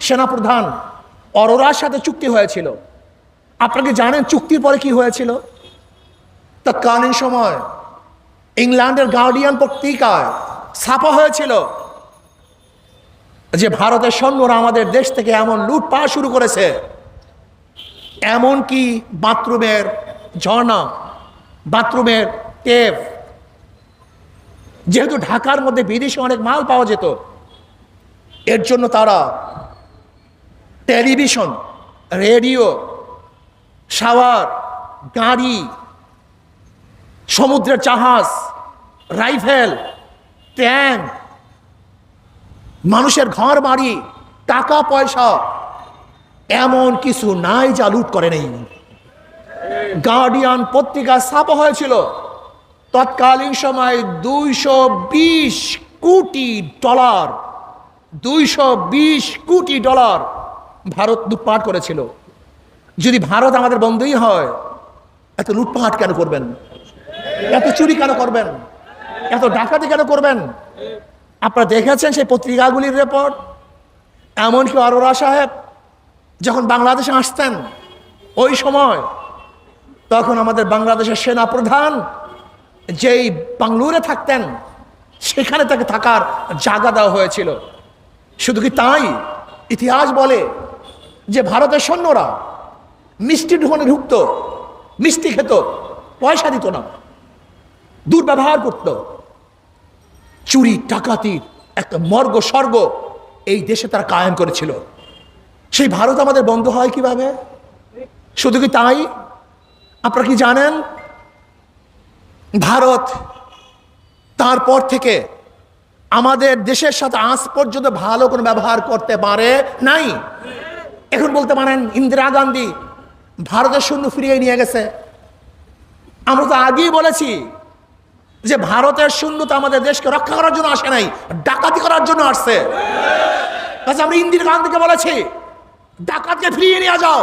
সেনাপ্রধান অরোরার সাথে চুক্তি হয়েছিল। আপনারা কি জানেন চুক্তির পরে কি হয়েছিল? তৎকালীন সময় ইংল্যান্ডের গার্ডিয়ান পত্রিকায় ছাপা হয়েছিল যে ভারতের সৈন্যরা আমাদের দেশ থেকে এমন লুটপাট শুরু করেছে, এমনকি বাথরুমের ঝর্ণা, বাথরুমের টেপ, যেহেতু ঢাকার মধ্যে বিদেশে অনেক মাল পাওয়া যেত, এর জন্য তারা টেলিভিশন, রেডিও, শাওয়ার, গাড়ি, সমুদ্রের জাহাজ, রাইফেল, ট্যাঙ্ক, মানুষের ঘর বাড়ি, টাকা পয়সা, এমন কিছু নাই যা লুট করে নেই। গার্ডিয়ান পত্রিকা ছাপা হয়েছিল তৎকালীন সময় 220 কোটি ডলার, 220 কোটি ডলার ভারত লুটপাট করেছিল। যদি ভারত আমাদের বন্ধুই হয়, এত লুটপাট কেন করবেন? এত চুরি কেন করবেন? এত ডাকাতি কেন করবেন? আপনারা দেখেছেন সেই পত্রিকাগুলির রিপোর্ট। এমনকি অরোরা সাহেব যখন বাংলাদেশে আসতেন ওই সময়, তখন আমাদের বাংলাদেশের সেনা প্রধান যেই বাংলুরে থাকতেন সেখানে তাকে থাকার জায়গা দেওয়া হয়েছিল। শুধু কি তাই, ইতিহাস বলে যে ভারতের সৈন্যরা মিষ্টি দোকানে ঢুকত, মিষ্টি খেত, পয়সা দিত না, দুর্ব্যবহার করত। চুরি ডাকাতির একটা মর্গ স্বর্গ এই দেশে তারা কায়েম করেছিল। সেই ভারত আমাদের বন্ধ হয় কিভাবে? শুধু কি তাই, আপনারা কি জানেন ভারত তারপর থেকে আমাদের দেশের সাথে আজ পর্যন্ত ভালো কোনো ব্যবহার করতে পারে নাই। এখন বলতে পারেন ইন্দিরা গান্ধী ভারতের সৈন্য ফিরিয়ে নিয়ে গেছে। আমরা তো আগেই বলেছি যে ভারতের সৈন্য তো আমাদের দেশকে রক্ষা করার জন্য আসে নাই, ডাকাতি করার জন্য আসছে। আমরা ইন্দিরা গান্ধীকে বলেছি ডাকাতকে ফিরিয়ে নিয়ে যাও,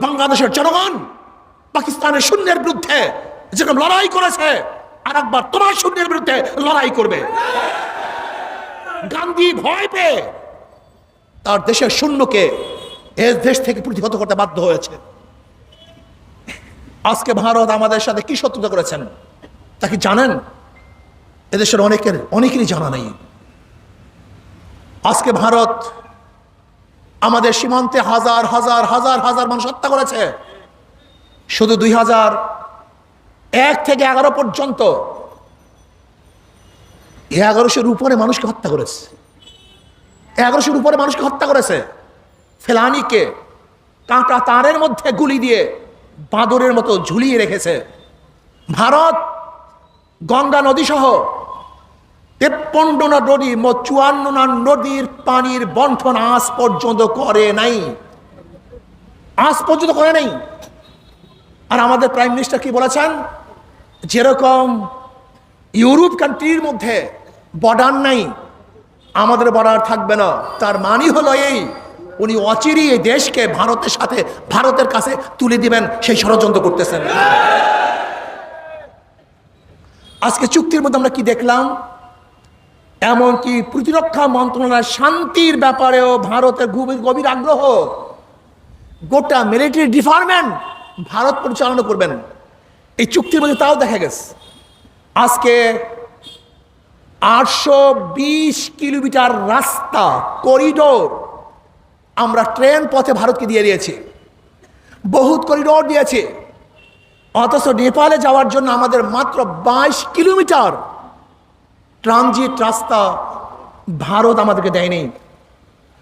বাংলাদেশের জনগণ পাকিস্তানের সৈন্যের বিরুদ্ধে যেরকম লড়াই করেছে আর একবার তোমার সৈন্যের বিরুদ্ধে লড়াই করবে। গান্ধী ভয় পেয়ে তার দেশের সৈন্যকে এর দেশ থেকে প্রতিহত করতে বাধ্য হয়েছে। আজকে ভারত আমাদের সাথে কি শত্রুতা করেছেন তা কি জানেন? এদেশের অনেকেরই জানা নেই। আজকে ভারত আমাদের সীমান্তে হাজার হাজার হাজার হাজার মানুষ হত্যা করেছে। শুধু 2001 থেকে 11 পর্যন্ত 1100-এর উপরে মানুষকে হত্যা করেছে। 1100-এর উপরে মানুষকে হত্যা করেছে। ফেলানিকে কাঁটা তারের মধ্যে গুলি দিয়ে বাঁদরের মতো ঝুলিয়ে রেখেছে। ভারত গঙ্গা নদী সহ 53 নদী, 54 নদীর পানির বন্টন আজ পর্যন্ত করে নাই, আজ পর্যন্ত করে নাই। আর আমাদের প্রাইম মিনিস্টার কি বলেছেন? যেরকম ইউরোপ কান্ট্রির মধ্যে বর্ডার নাই, আমাদের বর্ডার থাকবে না। তার মানে হলো এই, উনি অচিরেই এই দেশকে ভারতের সাথে, ভারতের কাছে তুলে দিবেন সেই ষড়যন্ত্র করতেছেন। আজকে চুক্তির মধ্যে আমরা কি দেখলাম? এমনকি প্রতিরক্ষা মন্ত্রণালয় শান্তির ব্যাপারেও ভারতের গভীর আগ্রহ। গোটা মিলিটারি ডিপার্টমেন্ট ভারত পরিচালনা করবেন এই চুক্তির মধ্যে, তাও দেখা গেছে। আজকে 820 কিলোমিটার রাস্তা করিডোর আমরা ট্রেন পথে ভারতকে দিয়ে দিয়েছি, বহুত করিডোর দিয়েছে। অথচ নেপালে যাওয়ার জন্য আমাদের মাত্র 22 কিলোমিটার ট্রানজিট রাস্তা ভারত আমাদেরকে দেয়নি।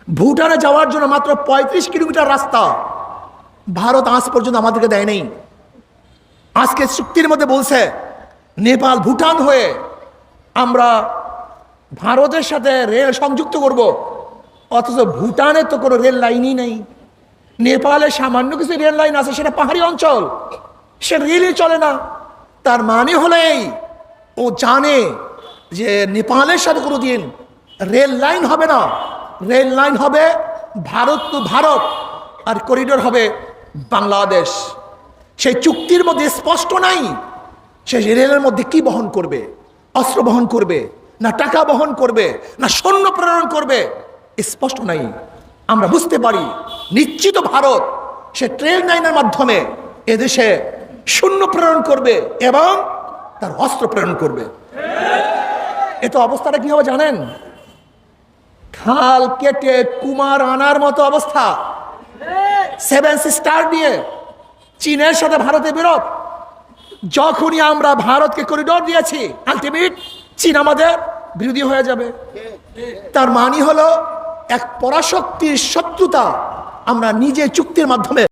ভুটানে যাওয়ার জন্য মাত্র 35 কিলোমিটার রাস্তা ভারত আজ পর্যন্ত আমাদেরকে দেয় নাই। আজকে চুক্তির মধ্যে বলছে নেপাল ভুটান হয়ে আমরা ভারতের সাথে রেল সংযুক্ত করব, অথচ ভুটানের তো কোনো রেল লাইনই নেই। নেপালে সামান্য কিছু রেল লাইন আছে, সেটা পাহাড়ি অঞ্চল, সে রেলই চলে না। তার মানে হলো এই, ও জানে যে নেপালের সাথে কোনো দিন রেল লাইন হবে না। রেল লাইন হবে ভারত টু ভারত, আর করিডোর হবে বাংলাদেশ। সেই চুক্তির মধ্যে স্পষ্ট নাই সেই রেলের মধ্যে কি বহন করবে, অস্ত্র বহন করবে না টাকা বহন করবে না সৈন্য প্রেরণ করবে, স্পষ্ট নাই। আমরা বুঝতে পারি নিশ্চিত ভারত সে ট্রেন লাইনের মাধ্যমে এদেশে সৈন্য প্রেরণ করবে এবং তার অস্ত্র প্রেরণ করবে। এত অবস্থাটা কি হবে জানেন? খাল কেটে কুমার আনার মতো অবস্থা। সেভেন সিস্টার নিয়ে চীনের সাথে ভারতের বিরোধ। যখনই আমরা ভারতকে করিডোর দিয়েছি, আলটিমেট চীন আমাদের বিরোধী হয়ে যাবে। তার মানে হলো এক পরাশক্তির শত্রুতা আমরা নিজে চুক্তির মাধ্যমে